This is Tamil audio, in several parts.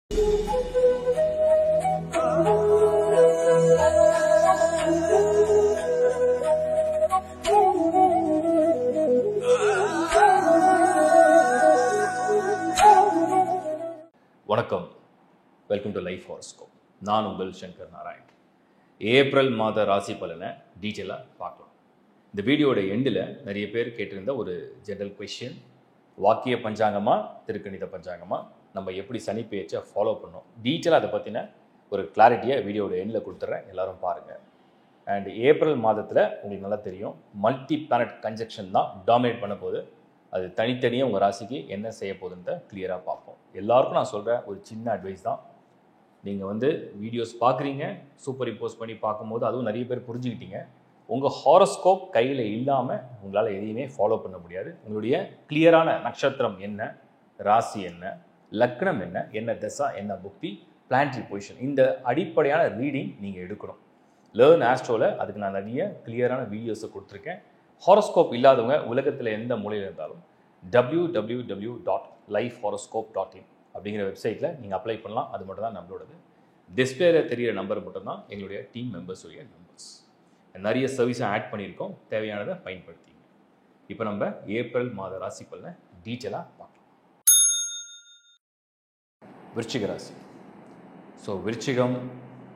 வணக்கம், வெல்கம் டு லைஃப் ஹாரோஸ்கோப். நான் உங்கள் சங்கர் நாராயண். ஏப்ரல் மாத ராசி பலனை டீட்டெயிலாக பார்க்கலாம். இந்த வீடியோட எண்டில் நிறைய பேர் கேட்டிருந்த ஒரு ஜென்ரல் கொஷின், வாக்கிய பஞ்சாங்கமா திருக்கணித பஞ்சாங்கமா, நம்ம எப்படி சனி பெயர்ச்சியை ஃபாலோ பண்ணோம், டீட்டெயிலாக அதை பற்றின ஒரு கிளாரிட்டியை வீடியோட எண்டில் கொடுத்துட்றேன், எல்லோரும் பாருங்கள். அண்ட் ஏப்ரல் மாதத்தில் உங்களுக்கு நல்லா தெரியும், மல்டி பிளானட் கன்ஜெக்ஷன் தான் டாமினேட் பண்ண போகுது. அது தனித்தனியாக உங்கள் ராசிக்கு என்ன செய்ய போகுதுன்ற கிளியராக பார்ப்போம். எல்லாருக்கும் நான் சொல்கிறேன் ஒரு சின்ன அட்வைஸ் தான். நீங்கள் வீடியோஸ் பார்க்குறீங்க, சூப்பர் இம்போஸ் பண்ணி பார்க்கும்போது அதுவும் நிறைய பேர் புரிஞ்சுக்கிட்டீங்க. உங்கள் ஹாரோஸ்கோப் கையில் இல்லாமல் உங்களால் எதையுமே ஃபாலோ பண்ண முடியாது. உங்களுடைய கிளியரான நட்சத்திரம் என்ன, ராசி என்ன, லக்னம் என்ன, என்ன தசா, என்ன புக்தி, பிளானட்டரி பொசிஷன், இந்த அடிப்படையான ரீடிங் நீங்கள் எடுக்கணும். லேர்ன் ஆஸ்ட்ரோவில் அதுக்கு நான் நிறைய கிளியரான வீடியோஸை கொடுத்துருக்கேன். ஹாரோஸ்கோப் இல்லாதவங்க உலகத்தில் எந்த மூலையில் இருந்தாலும் www.lifehoroscope.in அப்படிங்கிற வெப்சைட்டில் நீங்கள் அப்ளை பண்ணலாம். அது மட்டும் தான் நம்மளோடது. டிஸ்பிளேல தெரிகிற நம்பர் மட்டும்தான் எங்களுடைய டீம் மெம்பர்ஸுடைய நம்பர்ஸ். நிறைய சர்வீஸை ஆட் பண்ணியிருக்கோம், தேவையானதை பயன்படுத்திங்க. இப்போ நம்ம ஏப்ரல் மாத ராசி பலனை டீட்டெயிலாக பார்க்கலாம். விருச்சிக ராசி. ஸோ விருச்சிகம்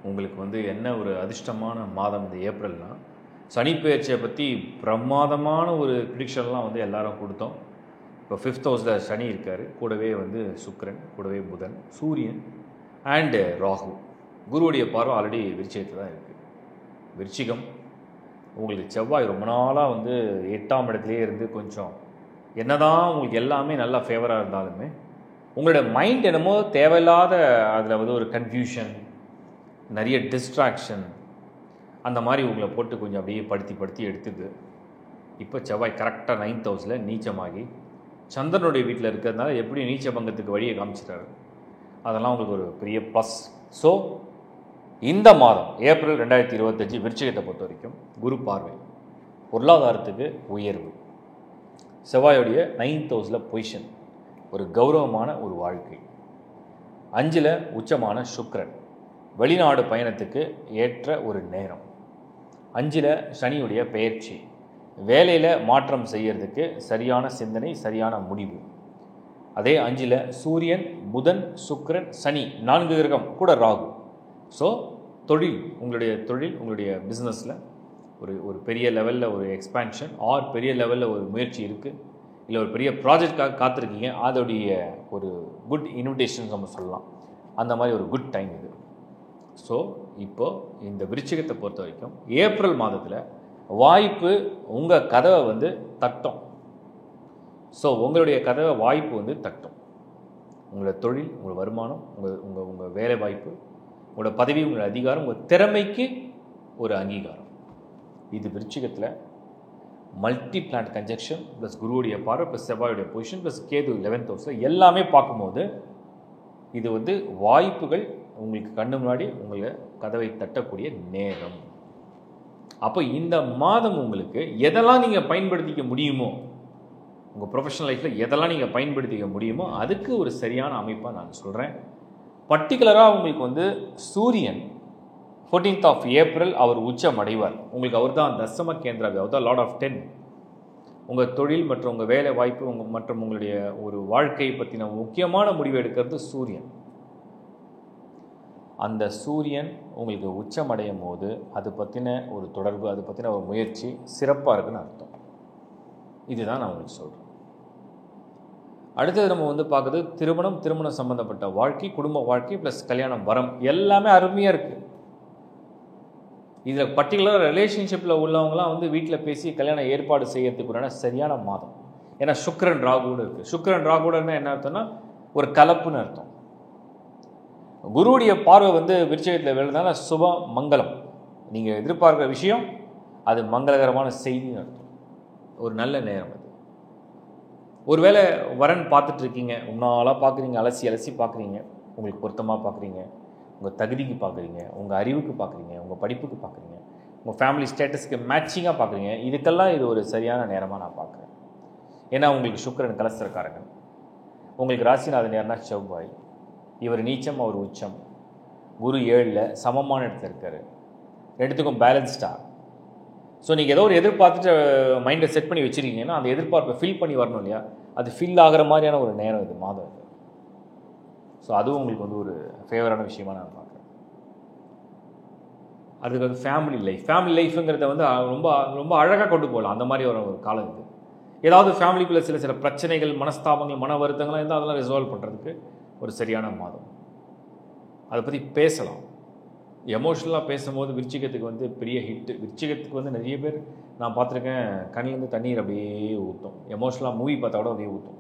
உங்களுக்கு என்ன ஒரு அதிர்ஷ்டமான மாதம் இந்த ஏப்ரல்னால், சனி பெயர்ச்சியை பற்றி பிரமாதமான ஒரு ப்ரிடிக்ஷன்லாம் எல்லாரும் கொடுத்தோம். இப்போ 5th ஹவுஸில் சனி இருக்கார், கூடவே சுக்கிரன், கூடவே புதன், சூரியன் அண்டு ராகு. குருவுடைய பார்வை ஆல்ரெடி விருச்சிகத்தில் தான் இருக்குது. விருச்சிகம் உங்களுக்கு செவ்வாய் ரொம்ப நாளாக 8ஆம் இடத்துலேயே இருந்து கொஞ்சம் என்னதான் உங்களுக்கு எல்லாமே நல்லா ஃபேவராக இருந்தாலுமே உங்களோட மைண்ட் என்னமோ தேவையில்லாத அதில் ஒரு கன்ஃபியூஷன், நிறைய டிஸ்ட்ராக்ஷன், அந்த மாதிரி உங்களை போட்டு கொஞ்சம் அப்படியே படுத்தி எடுத்துது. இப்போ செவ்வாய் கரெக்டாக 9th ஹவுஸில் நீச்சமாகி சந்திரனுடைய வீட்டில் இருக்கிறதுனால எப்படி நீச்ச பங்கத்துக்கு வழியை காமிச்சிட்டாரு, அதெல்லாம் உங்களுக்கு ஒரு பெரிய ப்ளஸ். ஸோ இந்த மாதம் ஏப்ரல் 2025 விருச்சிகத்தை பொறுத்த வரைக்கும் குரு பார்வை, பொருளாதாரத்துக்கு உயர்வு, செவ்வாயுடைய 9th ஹவுஸில் பொசிஷன், ஒரு கௌரவமான ஒரு வாழ்க்கை, 5ல் உச்சமான சுக்கிரன், வெளிநாடு பயணத்துக்கு ஏற்ற ஒரு நேரம், 5ல் சனியுடைய பெயர்ச்சி, வேலையில் மாற்றம் செய்யறதுக்கு சரியான சிந்தனை, சரியான முடிவு. அதே 5ல் சூரியன், புதன், சுக்கிரன், சனி, 4 கிரகம் கூட ராகு. ஸோ தொழில், உங்களுடைய பிஸ்னஸில் ஒரு பெரிய லெவலில் ஒரு எக்ஸ்பேன்ஷன் ஆர் பெரிய லெவலில் ஒரு முயற்சி இருக்குது, இல்லை ஒரு பெரிய ப்ராஜெக்டாக காத்திருக்கீங்க, அதோடைய ஒரு குட் இன்விடேஷன் நம்ம சொல்லலாம். அந்த மாதிரி ஒரு குட் டைம் இது. ஸோ இப்போது இந்த விருச்சிகத்தை பொறுத்த வரைக்கும் ஏப்ரல் மாதத்தில் வாய்ப்பு உங்கள் கதவை தட்டும். ஸோ உங்களுடைய கதவை வாய்ப்பு தட்டும். உங்களோட தொழில், உங்கள் வருமானம், உங்கள் வேலை வாய்ப்பு, உங்களோட பதவி, உங்களோட அதிகாரம், உங்கள் திறமைக்கு ஒரு அங்கீகாரம். இது விருச்சிகத்தில் மல்டி பிளானட் கன்ஜெக்ஷன் ப்ளஸ் குருவுடைய பார்வை ப்ளஸ் செவ்வாயுடைய பொசிஷன் ப்ளஸ் கேது 11th ஹவுஸில் எல்லாமே பார்க்கும்போது இது வாய்ப்புகள் உங்களுக்கு கண்ணு முன்னாடி உங்களை கதவை தட்டக்கூடிய நேரம். அப்போ இந்த மாதம் உங்களுக்கு எதெல்லாம் நீங்கள் பயன்படுத்திக்க முடியுமோ, உங்கள் ப்ரொஃபஷனல் லைஃப்பில் எதெல்லாம் நீங்கள் பயன்படுத்திக்க முடியுமோ அதுக்கு ஒரு சரியான அமைப்பாக நான் சொல்கிறேன். பர்டிகுலராக உங்களுக்கு சூரியன் 14th ஆஃப் ஏப்ரல் அவர் உச்சம் அடைவார். உங்களுக்கு அவர் தான் தசம கேந்திராவி, அவர் தான் லார்ட் ஆஃப் 10. உங்கள் தொழில் மற்றும் உங்கள் வேலை வாய்ப்பு மற்றும் உங்களுடைய ஒரு வாழ்க்கையை பற்றின முக்கியமான முடிவு எடுக்கிறது சூரியன். அந்த சூரியன் உங்களுக்கு உச்சமடையும் போது அது பற்றின ஒரு தொடர்பு, அது பற்றின ஒரு முயற்சி சிறப்பாக இருக்குன்னு அர்த்தம். இதுதான் நான் உங்களுக்கு சொல்கிறேன். அடுத்தது நம்ம பார்க்குறது திருமணம் சம்மந்தப்பட்ட வாழ்க்கை, குடும்ப வாழ்க்கை ப்ளஸ் கல்யாணம் வரம் எல்லாமே அருமையாக இருக்குது. இதில் பர்டிகுலர் ரிலேஷன்ஷிப்பில் உள்ளவங்களாம் வீட்டில் பேசி கல்யாணம் ஏற்பாடு செய்யறதுக்குறான சரியான மாதம். ஏன்னா சுக்கிரன் ராகுவோடு இருக்குது. சுக்கிரன் ராகுவோடனா என்ன அர்த்தம்னா ஒரு கலப்புன்னு அர்த்தம். குருவுடைய பார்வை விருச்சிகத்தில் விழுந்தனால சுப மங்களம், நீங்கள் எதிர்பார்க்குற விஷயம் அது மங்களகரமான செய்தின்னு அர்த்தம். ஒரு நல்ல நேரம் அது. ஒருவேளை வரன் பார்த்துட்ருக்கீங்க, உன்னாலாக பார்க்குறீங்க, அலசி பார்க்குறீங்க, உங்களுக்கு பொருத்தமாக பார்க்குறீங்க, உங்கள் தகுதிக்கு பார்க்குறீங்க, உங்கள் அறிவுக்கு பார்க்குறீங்க, உங்கள் படிப்புக்கு பார்க்குறீங்க, உங்கள் ஃபேமிலி ஸ்டேட்டஸ்க்கு மேட்சிங்காக பார்க்குறீங்க, இதுக்கெல்லாம் இது ஒரு சரியான நேரமாக நான் பார்க்குறேன். ஏன்னா உங்களுக்கு சுக்கிரன் கலஸ்திரக்காரங்க, உங்களுக்கு ராசிநாதன் யாருன்னா செவ்வாய். இவர் நீச்சம், அவர் உச்சம். குரு 7ல் சமமான இடத்துல இருக்கார். ரெண்டுத்துக்கும் பேலன்ஸ்டாக. ஸோ நீங்கள் ஏதோ ஒரு எதிர்பார்த்துட்டு மைண்டை செட் பண்ணி வச்சுருக்கீங்கன்னா அந்த எதிர்பார்ப்பை ஃபில் பண்ணி வரணும் இல்லையா? அது ஃபில் ஆகிற மாதிரியான ஒரு நேரம் இது, மாதம் இது. ஸோ அதுவும் உங்களுக்கு வந்து ஒரு ஃபேவரான விஷயமாக நான் பார்க்குறேன். அதுக்கு வந்து ஃபேமிலி லைஃப்புங்கிறத வந்து ரொம்ப ரொம்ப அழகாக கொண்டு போகலாம். அந்த மாதிரி ஒரு காலம் இது. ஏதாவது ஃபேமிலிக்குள்ளே சில பிரச்சனைகள், மனஸ்தாபங்கள், மன வருத்தங்கள்லாம் இருந்தால் அதெல்லாம் ரிசால்வ் பண்ணுறதுக்கு ஒரு சரியான மாதம். அதை பற்றி பேசலாம். எமோஷ்னலாக பேசும்போது விருச்சிகத்துக்கு வந்து பெரிய ஹிட்டு. விருச்சிகத்துக்கு வந்து நிறைய பேர் நான் பார்த்துருக்கேன், கண்ணிலேருந்து தண்ணீர் அப்படியே ஊற்றும். எமோஷ்னலாக மூவி பார்த்தா கூட அப்படியே ஊற்றும்.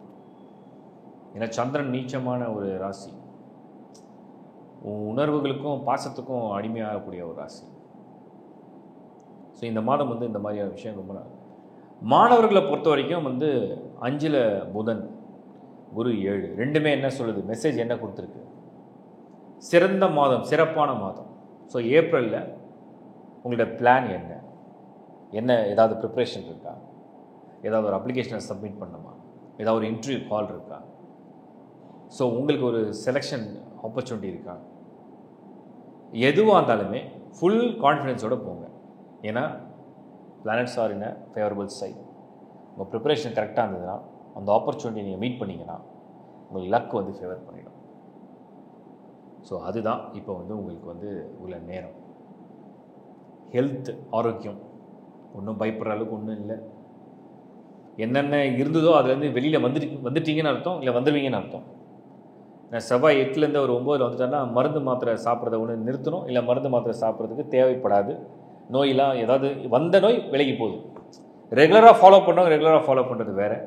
ஏன்னா சந்திரன் நீச்சமான ஒரு ராசி, உணர்வுகளுக்கும் பாசத்துக்கும் அடிமையாகக்கூடிய ஒரு ராசி. ஸோ இந்த மாதம் வந்து இந்த மாதிரியான விஷயம் ரொம்ப நாள். மாணவர்களை பொறுத்த வரைக்கும் வந்து 5ல் புதன், குரு 7, ரெண்டுமே என்ன சொல்லுது, மெசேஜ் என்ன கொடுத்துருக்கு? சிறந்த மாதம், சிறப்பான மாதம். ஸோ ஏப்ரலில் உங்களோட பிளான் என்ன ஏதாவது ப்ரிப்ரேஷன் இருக்கா? ஏதாவது ஒரு அப்ளிகேஷனை சப்மிட் பண்ணணுமா? ஏதாவது ஒரு இன்டர்வியூ கால் இருக்கா? ஸோ உங்களுக்கு ஒரு செலெக்ஷன் ஆப்பர்ச்சுனிட்டி இருக்கா? எதுவாக இருந்தாலுமே ஃபுல் கான்ஃபிடென்ஸோடு போங்க. ஏன்னா planets are in a favourable side. உங்கள் ப்ரிப்பரேஷன் கரெக்டாக இருந்ததுன்னா அந்த ஆப்பர்ச்சுனிட்டி நீங்கள் மீட் பண்ணிங்கன்னா உங்களுக்கு லக் வந்து ஃபேவர் பண்ணிடும். ஸோ அதுதான் இப்போ வந்து உங்களுக்கு வந்து உள்ள நேரம். ஹெல்த், ஆரோக்கியம் ஒன்றும் பயப்படுற அளவுக்கு ஒன்றும் இல்லை. என்னென்ன இருந்ததோ அதுலேருந்து வெளியில் வந்துட்டீங்கன்னு அர்த்தம், இல்லை வந்துடுவீங்கன்னு அர்த்தம். நான் செவ்வாய் 8லேருந்து ஒரு 9 வந்துட்டேன்னா மருந்து மாத்திரை சாப்பிட்றத ஒன்று நிறுத்தணும், இல்லை மருந்து மாத்திரை சாப்பிட்றதுக்கு தேவைப்படாது. நோயெலாம் ஏதாவது வந்த நோய் விலகி போகுது. ரெகுலராக ஃபாலோ பண்ணுறது வேறு.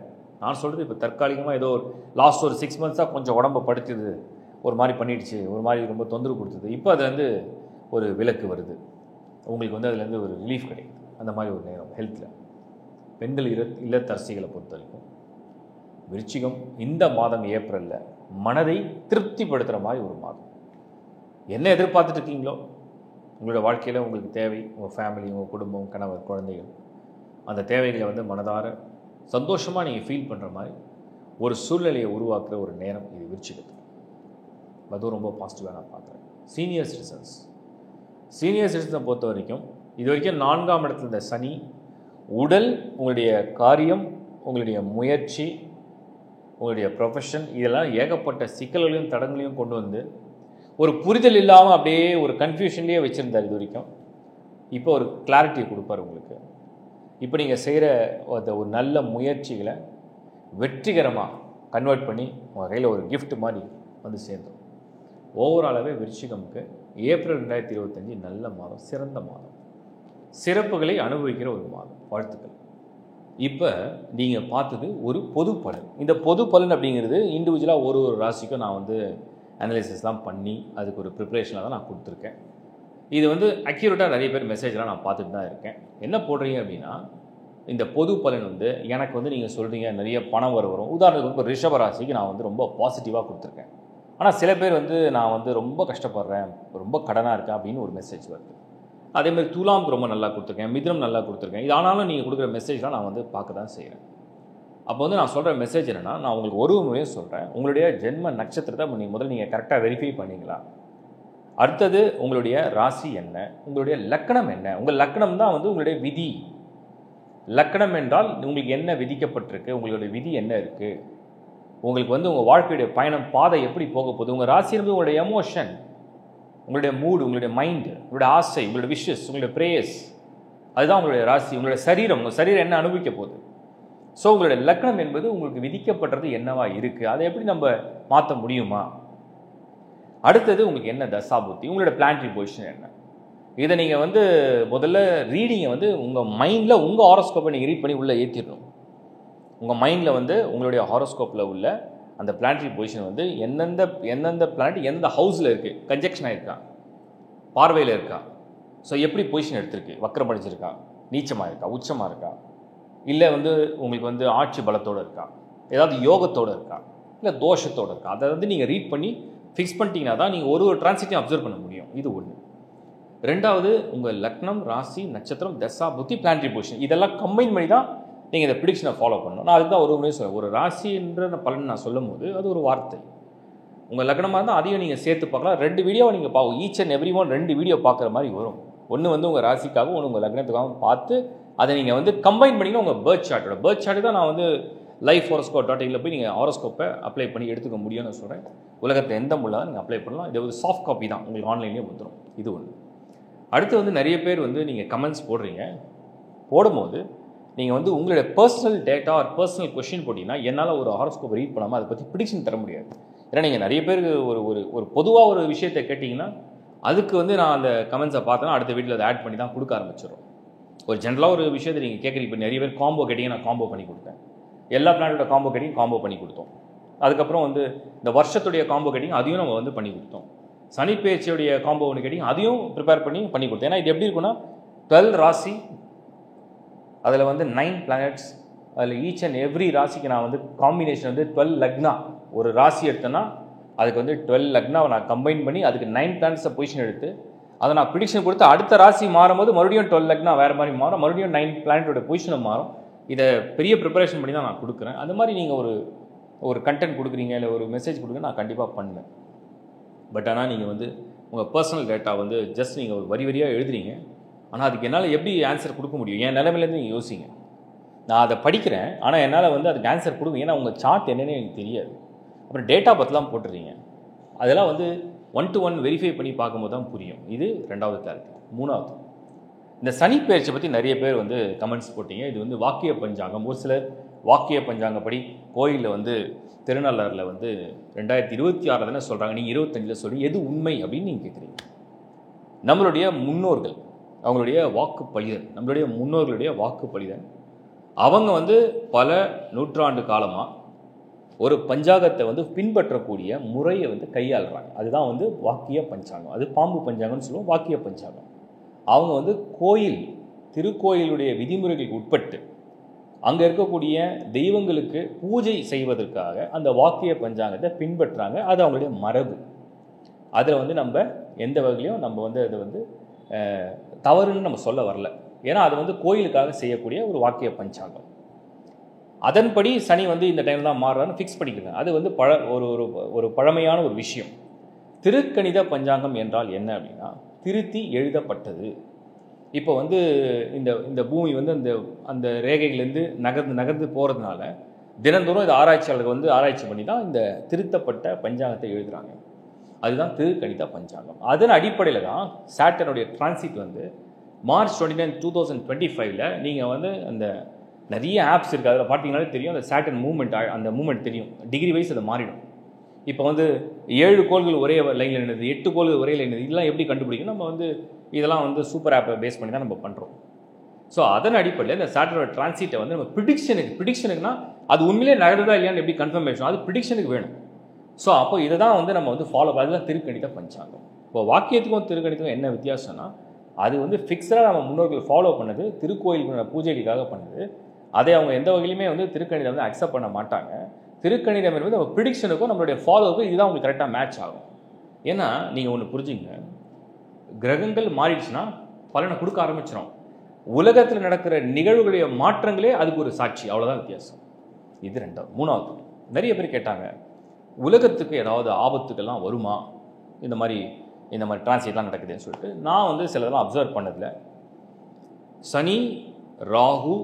நான் சொல்கிறது இப்போ தற்காலிகமாக ஏதோ ஒரு லாஸ்ட் ஒரு 6 மந்த்ஸாக கொஞ்சம் உடம்பை படுத்துது, ஒரு மாதிரி பண்ணிடுச்சு, ஒரு மாதிரி ரொம்ப தொந்தரவு கொடுத்தது. இப்போ அதுலேருந்து ஒரு விலக்கு வருது, உங்களுக்கு வந்து அதுலேருந்து ஒரு ரிலீஃப் கிடைக்குது. அந்த மாதிரி ஒரு நேரம் ஹெல்த்தில். பெண்கள் இல்லத்தரசிகளை பொறுத்த வரைக்கும் விருச்சிகம் இந்த மாதம் ஏப்ரலில் மனதை திருப்திப்படுத்துகிற மாதிரி ஒரு மாதம். என்ன எதிர்பார்த்துட்டு இருக்கீங்களோ உங்களோட வாழ்க்கையில் உங்களுக்கு தேவை, உங்கள் ஃபேமிலி, உங்கள் குடும்பம், கணவர், குழந்தைகள், அந்த தேவைகளை வந்து மனதார சந்தோஷமாக நீங்கள் ஃபீல் பண்ணுற மாதிரி ஒரு சூழ்நிலையை உருவாக்குற ஒரு நேரம் இது விருச்சிகத்துக்கு. அதுவும் ரொம்ப பாசிட்டிவாக நான் பார்க்குறேன். சீனியர் சிட்டிசனை பொறுத்த வரைக்கும் இது வரைக்கும் 4ஆம் இடத்துல இந்த சனி உடல், உங்களுடைய காரியம், உங்களுடைய முயற்சி, உங்களுடைய ப்ரொஃபஷன், இதெல்லாம் ஏகப்பட்ட சிக்கல்களையும் தடங்களையும் கொண்டு வந்து ஒரு புரிதல் இல்லாமல் அப்படியே ஒரு கன்ஃபியூஷன்லேயே வச்சுருந்தார் இது வரைக்கும். இப்போ ஒரு கிளாரிட்டியை கொடுப்பார் உங்களுக்கு. இப்போ நீங்கள் செய்கிற அந்த ஒரு நல்ல முயற்சிகளை வெற்றிகரமாக கன்வெர்ட் பண்ணி உங்கள் கையில் ஒரு கிஃப்ட் மாதிரி வந்து சேர்ந்தோம். ஓவராலாகவே விருச்சிகமுக்கு ஏப்ரல் 2025 நல்ல மாதம், சிறந்த மாதம், சிறப்புகளை அனுபவிக்கிற ஒரு மாதம். வாழ்த்துக்கள். இப்போ நீங்கள் பார்த்தது ஒரு பொது பலன். இந்த பொது பலன் அப்படிங்கிறது இண்டிவிஜுவலாக ஒரு ராசிக்கும் நான் வந்து அனலைசிஸ்லாம் பண்ணி அதுக்கு ஒரு ப்ரிப்ரேஷனாக தான் நான் கொடுத்துருக்கேன். இது வந்து அக்யூரேட்டாக நிறைய பேர் மெசேஜ்லாம் நான் பார்த்துட்டு தான் இருக்கேன். என்ன போடுறீங்க அப்படின்னா, இந்த பொது பலன் வந்து எனக்கு வந்து நீங்கள் சொல்கிறீங்க நிறைய பணம் வரும். உதாரணத்துக்கு வந்து ரிஷப ராசிக்கு நான் வந்து ரொம்ப பாசிட்டிவாக கொடுத்துருக்கேன். ஆனால் சில பேர் வந்து நான் வந்து ரொம்ப கஷ்டப்படுறேன், ரொம்ப கடனாக இருக்கேன் அப்படின்னு ஒரு மெசேஜ் வருது. அதேமாதிரி துலாமுக்கு ரொம்ப நல்லா கொடுத்துருக்கேன், மிதுனம் நல்லா கொடுத்துருக்கேன். இது ஆனாலும் நீங்கள் கொடுக்குற மெசேஜ்லாம் நான் வந்து பார்க்க தான் செய்கிறேன். அப்போ வந்து நான் சொல்கிற மெசேஜ் என்னென்னா, நான் உங்களுக்கு ஒரு முறையும் சொல்கிறேன், உங்களுடைய ஜென்ம நட்சத்திரத்தை முதல்ல நீங்கள் கரெக்டாக வெரிஃபை பண்ணிங்களா? அடுத்தது உங்களுடைய ராசி என்ன, உங்களுடைய லக்கணம் என்ன. உங்கள் லக்கணம் தான் வந்து உங்களுடைய விதி. லக்கணம் என்றால் உங்களுக்கு என்ன விதிக்கப்பட்டிருக்கு, உங்களுடைய விதி என்ன இருக்குது, உங்களுக்கு வந்து உங்கள் வாழ்க்கையுடைய பயணம் பாதை எப்படி போக போகுது. உங்கள் ராசி என்பது உங்களுடைய எமோஷன், உங்களுடைய மூடு, உங்களுடைய மைண்டு, உங்களுடைய ஆசை, உங்களுடைய விஷஸ், உங்களுடைய ப்ரேயர்ஸ், அதுதான் உங்களுடைய ராசி. உங்களுடைய சரீரம், உங்கள் சரீரம் என்ன அனுபவிக்க போகுது. ஸோ உங்களுடைய லக்கணம் என்பது உங்களுக்கு விதிக்கப்பட்டது என்னவா இருக்குது, அதை எப்படி நம்ம மாற்ற முடியுமா. அடுத்தது உங்களுக்கு என்ன தசாபுத்தி, உங்களோட பிளானட்டரி பொசிஷன் என்ன. இதை நீங்கள் வந்து முதல்ல ரீடிங்கை வந்து உங்கள் மைண்டில் உங்கள் ஹாரோஸ்கோப்பை நீங்கள் ரீட் பண்ணி உள்ளே ஏற்றிடணும். உங்கள் மைண்டில் வந்து உங்களுடைய ஹாரோஸ்கோப்பில் உள்ள அந்த பிளானட்டரி பொசிஷன் வந்து எந்தெந்த பிளானட் எந்த ஹவுஸில் இருக்குது, கன்ஜெக்ஷனாக இருக்கா, பார்வையில் இருக்கா, ஸோ எப்படி பொசிஷன் எடுத்திருக்கு, வக்கரம் அடிச்சிருக்கா, நீச்சமாக இருக்கா, உச்சமாக இருக்கா, இல்லை வந்து உங்களுக்கு வந்து ஆட்சி பலத்தோடு இருக்கா, ஏதாவது யோகத்தோடு இருக்கா, இல்லை தோஷத்தோடு இருக்கா. அதை வந்து நீங்கள் ரீட் பண்ணி ஃபிக்ஸ் பண்ணிட்டீங்கன்னா தான் நீங்கள் ஒரு டிரான்சிட்டையும் அப்சர்வ் பண்ண முடியும். இது ஒன்று. ரெண்டாவது, உங்கள் லக்னம், ராசி, நட்சத்திரம், தசா, புத்தி, பிளானட்டரி பொசிஷன் இதெல்லாம் கம்பைன் பண்ணி தான் நீங்கள் இந்த ப்ரிடிக்ஷனை ஃபாலோ பண்ணணும். நான் அதுக்கு தான் ஒரு முறை சொல்லுவேன், ஒரு ராசி என்ற பலன் நான் சொல்லும் போது அது ஒரு வார்த்தை. உங்கள் லக்னமாக இருந்தால் அதையும் நீங்கள் சேர்த்து பார்க்கலாம். 2 வீடியோவை நீங்கள் பார்க்கும். Each and every one 2 video பார்க்குற மாதிரி வரும். ஒன்று வந்து உங்கள் ராசிக்காகவும் ஒன்று உங்கள் லக்னத்துக்காகவும் பார்த்து அதை நீங்கள் வந்து கம்பைன் பண்ணிங்கன்னா உங்கள் பர்த் சார்ட்டு தான் நான் வந்து லைஃப் ஹாரோஸ்கோப்.in போய் நீங்கள் ஹாரோஸ்கோப்பை அப்ளை பண்ணி எடுத்துக்க முடியும்னு சொல்கிறேன். உலகத்தில் எந்த முள்ளாக நீங்கள் அப்ளை பண்ணலாம். இது ஒரு சாஃப்ட் காப்பி தான், உங்களுக்கு ஆன்லைன்லேயே வந்துடும். இது ஒன்று. அடுத்து வந்து நிறைய பேர் வந்து நீங்கள் கமெண்ட்ஸ் போடும்போது நீங்கள் வந்து உங்களுடைய personal data or personal question போட்டிங்கன்னா என்னால் ஒரு ஹாரோஸ்கோப் ரீட் பண்ணாமல் அதை பற்றி ப்ரிடிக்ஷன் தர முடியாது. ஏன்னா நீங்கள் நிறைய பேருக்கு ஒரு பொதுவாக ஒரு விஷயத்தை கேட்டிங்கன்னா அதுக்கு வந்து நான் அந்த கமெண்ட்ஸை பார்த்தேன்னா அடுத்த வீட்டில் அதை ஆட் பண்ணி தான் கொடுக்க ஆரம்பிச்சிடும். ஒரு ஜென்ரலாக ஒரு விஷயத்தை நீங்கள் கேட்குறீங்க. இப்போ நிறைய பேர் காம்போ கேட்டிங்க, நான் காம்போ பண்ணி கொடுத்தேன். எல்லா பிளானோட காம்போ கேட்டிங்க காம்போ பண்ணி கொடுத்தோம். அதுக்கப்புறம் வந்து இந்த வருஷத்துடைய காம்போ கேட்டிங்க அதையும் நம்ம வந்து பண்ணி கொடுத்தோம். சனி பெயர்ச்சியுடைய காம்போ ஒன்று கேட்டிங்க அதையும் ப்ரிப்பேர் பண்ணி கொடுத்தோம். ஏன்னா இது எப்படி இருக்குன்னா 12 ராசி, அதில் வந்து 9 பிளானட்ஸ், அதில் ஈச் அண்ட் எவ்ரி ராசிக்கு நான் வந்து காம்பினேஷன் வந்து 12 லக்னா. ஒரு ராசி எடுத்தேன்னா அதுக்கு வந்து 12 லக்னாவை நான் கம்பைன் பண்ணி அதுக்கு 9 பிளானட்ஸை பொசிஷன் எடுத்து அதை நான் ப்ரிடிக்ஷன் கொடுத்து அடுத்த ராசி மாறும்போது மறுபடியும் 12 லக்னா வேறு மாதிரி மாறும், மறுபடியும் 9 பிளானட்டோட பொசிஷனை மாறும். இதை பெரிய ப்ரிப்பரேஷன் பண்ணி தான் நான் கொடுக்குறேன். அந்த மாதிரி நீங்கள் ஒரு கண்டென்ட் கொடுக்குறீங்க, இல்லை ஒரு மெசேஜ் கொடுங்க, நான் கண்டிப்பாக பண்ணுவேன். பட் ஆனால் நீங்கள் வந்து உங்கள் பர்சனல் டேட்டா வந்து ஜஸ்ட் நீங்கள் ஒரு வரியாக எழுதுறீங்க. ஆனால் அதுக்கு என்னால் எப்படி ஆன்சர் கொடுக்க முடியும்? என் நிலைமையிலேருந்து நீங்கள் யோசிங்க. நான் அதை படிக்கிறேன், ஆனால் என்னால் வந்து அதுக்கு ஆன்சர் கொடுங்க. ஏன்னா உங்கள் சார்ட் என்னென்னு எனக்கு தெரியாது. அப்புறம் டேட்டா பற்றிலாம் போட்டுறீங்க. அதெல்லாம் வந்து 1 to 1 வெரிஃபை பண்ணி பார்க்கும்போது தான் புரியும். இது 2வது கிளாரிட்டி. 3வது, இந்த சனி பெயர்ச்சி பற்றி நிறைய பேர் வந்து கமெண்ட்ஸ் போட்டிங்க. இது வந்து வாக்கிய பஞ்சாங்கம். ஒரு சிலர் வாக்கிய பஞ்சாங்கப்படி கோயிலில் வந்து திருநள்ளாறில் வந்து 2026 தானே சொல்கிறாங்க, நீங்கள் 25 சொல்லி எது உண்மை அப்படின்னு நீங்கள் கேட்குறீங்க. நம்மளுடைய முன்னோர்கள் அவங்களுடைய வாக்கு பலிதன், நம்மளுடைய முன்னோர்களுடைய வாக்கு பலிதன், அவங்க வந்து பல நூற்றாண்டு காலமாக ஒரு பஞ்சாங்கத்தை வந்து பின்பற்றக்கூடிய முறையை வந்து கையாளுறாங்க. அதுதான் வந்து வாக்கிய பஞ்சாங்கம். அது பாம்பு பஞ்சாங்கம்னு சொல்லுவோம், வாக்கிய பஞ்சாங்கம். அவங்க வந்து திருக்கோயிலுடைய விதிமுறைகளுக்கு உட்பட்டு அங்கே இருக்கக்கூடிய தெய்வங்களுக்கு பூஜை செய்வதற்காக அந்த வாக்கிய பஞ்சாங்கத்தை பின்பற்றுறாங்க. அது அவங்களுடைய மரபு. அதில் வந்து நம்ம எந்த வகையிலையும் நம்ம வந்து அதை வந்து தவறுன்னு நம்ம சொல்ல வரல. ஏன்னா அது வந்து கோயிலுக்காக செய்யக்கூடிய ஒரு வாக்கிய பஞ்சாங்கம். அதன்படி சனி வந்து இந்த டைம் தான் மாறுறான்னு ஃபிக்ஸ் பண்ணிக்கிறாங்க. அது வந்து ஒரு பழமையான ஒரு விஷயம். திருக்கணித பஞ்சாங்கம் என்றால் என்ன அப்படின்னா, திருத்தி எழுதப்பட்டது. இப்போ வந்து இந்த பூமி வந்து அந்த ரேகையிலேருந்து நகர்ந்து போகிறதுனால தினந்தோறும் இது ஆராய்ச்சியாளர்கள் வந்து ஆராய்ச்சி பண்ணி தான் இந்த திருத்தப்பட்ட பஞ்சாங்கத்தை எழுதுகிறாங்க. அதுதான் திருக்கணித பஞ்சாங்கம். அதன் அடிப்படையில் தான் சாட்டர்னுடைய டிரான்சிட் வந்து மார்ச் 29, 2025 நீங்கள் வந்து அந்த நிறைய ஆப்ஸ் இருக்குது. அதில் பார்த்தீங்கன்னாலே தெரியும் அந்த சாட்டர்ன் அந்த மூமெண்ட் தெரியும். டிகிரி வைஸ் அதை மாறிடும். இப்போ வந்து 7 கோள்கள் ஒரே லைனில் நின்றுது, 8 கோள்கள் ஒரே லைன் நின்றுது. இதெல்லாம் எப்படி கண்டுபிடிக்கும்? நம்ம வந்து இதெல்லாம் வந்து சூப்பர் ஆப்பை பேஸ் பண்ணி தான் நம்ம பண்ணுறோம். ஸோ அதன் அடிப்படையில் இந்த சாட்டர்னோட டிரான்சிட்டை வந்து நம்ம ப்ரிடிக்ஷனுக்குனா அது உண்மையிலே நகருதா இல்லையான்னு எப்படி கன்ஃபர்மேஷன், அது ப்ரிடிக்ஷனுக்கு வேணும். ஸோ அப்போ இதை தான் வந்து நம்ம வந்து ஃபாலோ அதுதான் திருக்கணித பஞ்சாங்கம். இப்போ வாக்கியத்துக்கும் திருக்கணித்துக்கும் என்ன வித்தியாசம்னா, அது வந்து ஃபிக்ஸடாக நம்ம முன்னோர்கள் ஃபாலோ பண்ணது, திருக்கோயிலுக்கு பூஜைகளுக்காக பண்ணது. அதை அவங்க எந்த வகையிலுமே வந்து திருக்கணிதம் வந்து அக்செப்ட் பண்ண மாட்டாங்க. திருக்கணிதம் என்பது நம்ம ப்ரிடிக்ஷனுக்கும் நம்மளுடைய ஃபாலோவுக்கும் இதுதான் உங்களுக்கு கரெக்டாக மேட்ச் ஆகும். ஏன்னா நீங்கள் ஒன்று புரிஞ்சுங்க, கிரகங்கள் மாறிடுச்சுன்னா பலனை கொடுக்க ஆரம்பிச்சிடும். உலகத்தில் நடக்கிற நிகழ்வுகளுடைய மாற்றங்களே அதுக்கு ஒரு சாட்சி. அவ்வளோதான் வித்தியாசம். இது 2வது. 3வது, நிறைய பேர் கேட்டாங்க, உலகத்துக்கு ஏதாவது ஆபத்துக்கெல்லாம் வருமா இந்த மாதிரி டிரான்சிட்லாம் நடக்குதுன்னு சொல்லிட்டு. நான் வந்து சிலதெல்லாம் அப்சர்வ் பண்ணதில்லை. சனி ராகு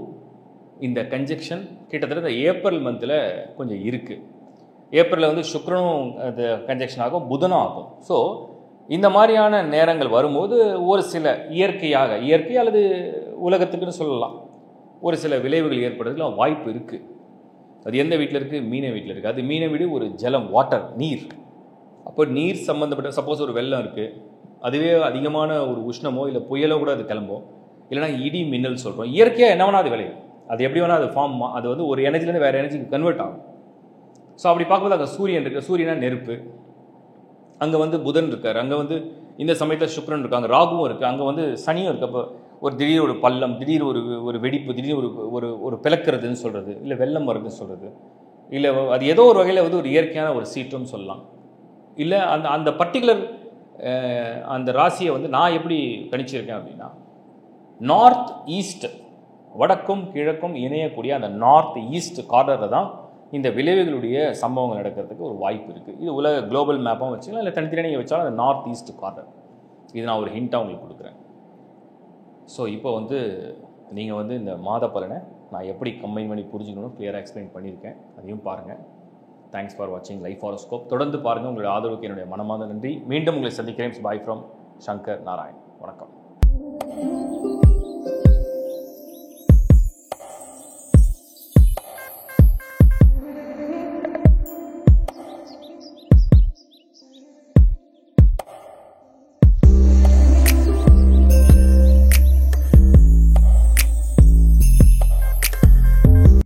இந்த கன்ஜெக்ஷன் கிட்டத்தட்ட இந்த ஏப்ரல் மந்தில் கொஞ்சம் இருக்குது. ஏப்ரலில் வந்து சுக்கிரனும் அது கன்ஜெக்ஷன் ஆகும், புதனும் ஆகும். ஸோ இந்த மாதிரியான நேரங்கள் வரும்போது ஒரு சில இயற்கை அல்லது உலகத்துக்குன்னு சொல்லலாம், ஒரு சில விளைவுகள் ஏற்படுறதுக்கு வாய்ப்பு இருக்குது. அது எந்த வீட்டில் இருக்குது? மீன வீட்டில் இருக்குது. அது மீன வீடு ஒரு ஜலம், வாட்டர், நீர். அப்போ நீர் சம்மந்தப்பட்ட சப்போஸ் ஒரு வெள்ளம் இருக்குது, அதுவே அதிகமான ஒரு உஷ்ணமோ இல்லை புயலோ கூட அது கிளம்பும். இல்லைனா இடி மின்னல் சொல்கிறோம். இயற்கையாக என்ன வேணால் அது விளையும். அது எப்படி வேணால் அது ஃபார்ம், அது வந்து ஒரு எனர்ஜிலேருந்து வேறு எனர்ஜிக்கு கன்வெர்ட் ஆகும். ஸோ அப்படி பார்க்கும்போது அங்கே சூரியன் இருக்குது. சூரியனா நெருப்பு. அங்கே வந்து புதன் இருக்கார். அங்கே வந்து இந்த சமயத்தில் சுக்கிரன் இருக்காங்க, ராகுவும் இருக்குது. அங்கே வந்து சனியும் இருக்குது. அப்போ ஒரு திடீர் ஒரு பள்ளம், திடீர் ஒரு வெடிப்பு, திடீர் ஒரு பிளக்கிறதுன்னு சொல்கிறது, இல்லை வெள்ளம் வருதுன்னு சொல்கிறது, இல்லை அது ஏதோ ஒரு வகையில் வந்து ஒரு இயற்கையான ஒரு சீற்றம்னு சொல்லலாம். இல்லை அந்த பர்டிகுலர் அந்த ராசியை வந்து நான் எப்படி கணிச்சிருக்கேன் அப்படின்னா, நார்த் ஈஸ்ட், வடக்கும் கிழக்கும் இணையக்கூடிய அந்த நார்த் ஈஸ்ட் கார்னரில் தான் இந்த விளைவுகளுடைய சம்பவங்கள் நடக்கிறதுக்கு ஒரு வாய்ப்பு இருக்குது. இது உலக குளோபல் மேப்பாகவும் வச்சுக்கலாம், இல்லை தனித்தனியாக நீங்கள் வச்சாலும் அந்த நார்த் ஈஸ்ட் கார்னர். இது நான் ஒரு ஹிண்ட்டாக உங்களுக்கு கொடுக்குறேன். ஸோ இப்போ வந்து நீங்கள் வந்து இந்த மாத பலனை நான் எப்படி கம்பைன் பண்ணி புரிஞ்சுக்கணும்னு கிளியராக எக்ஸ்பிளைன் பண்ணியிருக்கேன். அதையும் பாருங்கள். தேங்க்ஸ் ஃபார் வாட்சிங் லைஃப் ஹாரோஸ்கோப். தொடர்ந்து பாருங்கள். உங்களுடைய ஆதரவுக்கு என்னுடைய மனமார்ந்த நன்றி. மீண்டும் உங்களை சந்திக்கிறேன். Bye from Shankar Narayan. வணக்கம்.